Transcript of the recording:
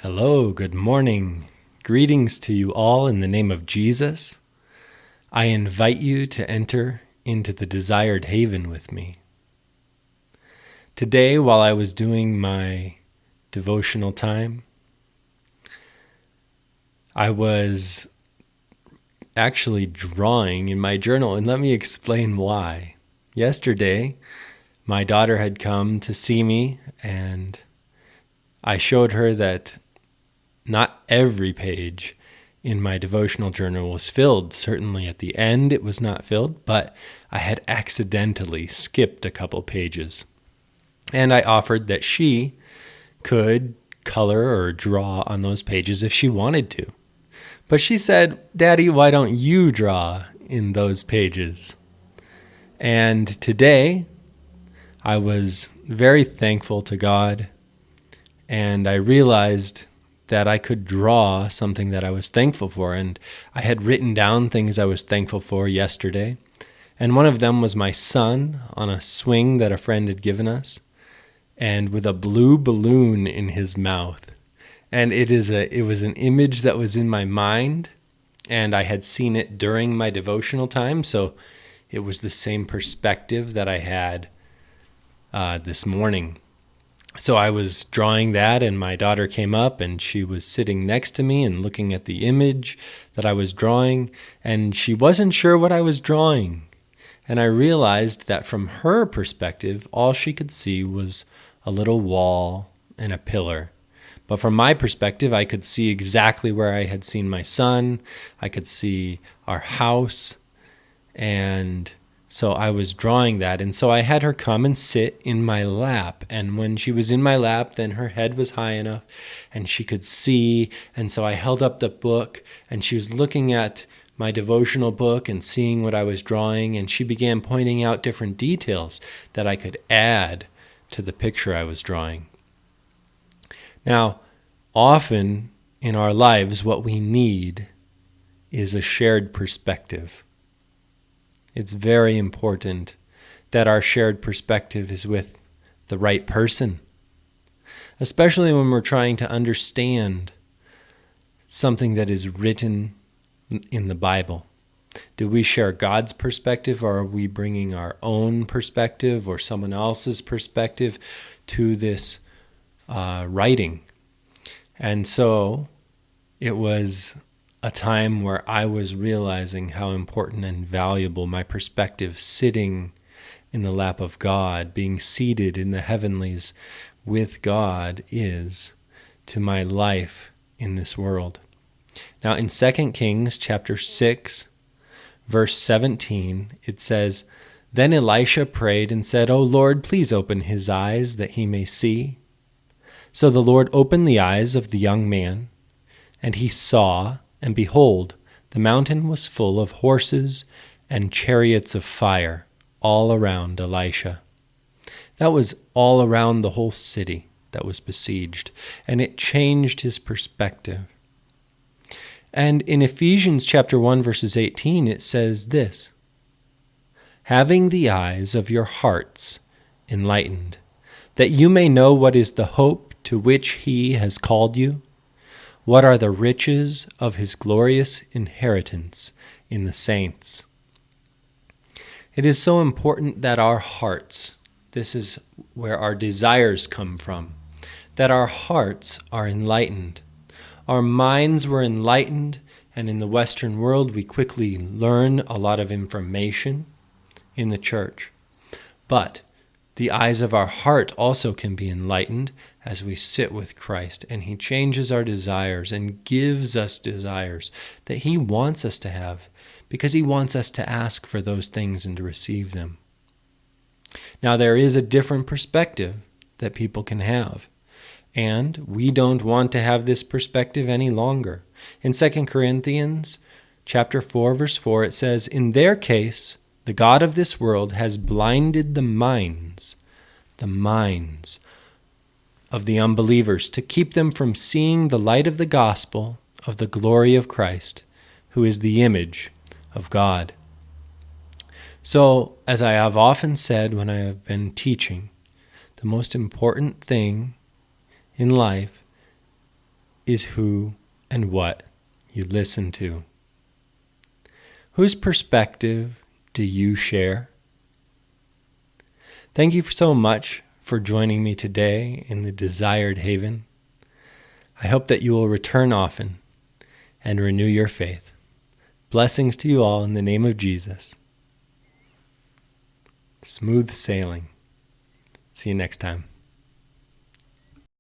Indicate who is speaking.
Speaker 1: Hello, good morning. Greetings to you all in the name of Jesus. I invite you to enter into the desired haven with me. Today, while I was doing my devotional time, I was actually drawing in my journal, and let me explain why. Yesterday, my daughter had come to see me, and I showed her that not every page in my devotional journal was filled. Certainly at the end it was not filled, but I had accidentally skipped a couple pages. And I offered that she could color or draw on those pages if she wanted to. But she said, "Daddy, why don't you draw in those pages?" And today I was very thankful to God, and I realized that I could draw something that I was thankful for. And I had written down things I was thankful for yesterday. And one of them was my son on a swing that a friend had given us, and with a blue balloon in his mouth. And it was an image that was in my mind, and I had seen it during my devotional time, so it was the same perspective that I had this morning. So I was drawing that, and my daughter came up, and she was sitting next to me and looking at the image that I was drawing, and she wasn't sure what I was drawing. And I realized that from her perspective, all she could see was a little wall and a pillar. But from my perspective, I could see exactly where I had seen my son. I could see our house, and so I was drawing that. And so I had her come and sit in my lap. And when she was in my lap, then her head was high enough and she could see. And so I held up the book, and she was looking at my devotional book and seeing what I was drawing. And she began pointing out different details that I could add to the picture I was drawing. Now, often in our lives, what we need is a shared perspective. It's very important that our shared perspective is with the right person, especially when we're trying to understand something that is written in the Bible. Do we share God's perspective, or are we bringing our own perspective or someone else's perspective to this writing? And so it was a time where I was realizing how important and valuable my perspective sitting in the lap of God, being seated in the heavenlies with God, is to my life in this world. Now in 2 Kings chapter 6, verse 17, it says, "Then Elisha prayed and said, 'O Lord, please open his eyes that he may see.' So the Lord opened the eyes of the young man, and he saw, and behold, the mountain was full of horses and chariots of fire all around Elisha." That was all around the whole city that was besieged, and it changed his perspective. And in Ephesians chapter 1, verses 18, it says this, "Having the eyes of your hearts enlightened, that you may know what is the hope to which he has called you, what are the riches of his glorious inheritance in the saints." It is so important that our hearts, this is where our desires come from, that our hearts are enlightened. Our minds were enlightened, and in the Western world we quickly learn a lot of information in the church. But the eyes of our heart also can be enlightened as we sit with Christ, and he changes our desires and gives us desires that he wants us to have, because he wants us to ask for those things and to receive them. Now, there is a different perspective that people can have, and we don't want to have this perspective any longer. In 2 Corinthians chapter 4, verse 4, it says, "In their case, the God of this world has blinded the minds of the unbelievers, to keep them from seeing the light of the gospel of the glory of Christ, who is the image of God." So, as I have often said when I have been teaching, the most important thing in life is who and what you listen to. Whose perspective do you share? Thank you so much for joining me today in the Desired Haven. I hope that you will return often and renew your faith. Blessings to you all in the name of Jesus. Smooth sailing. See you next time.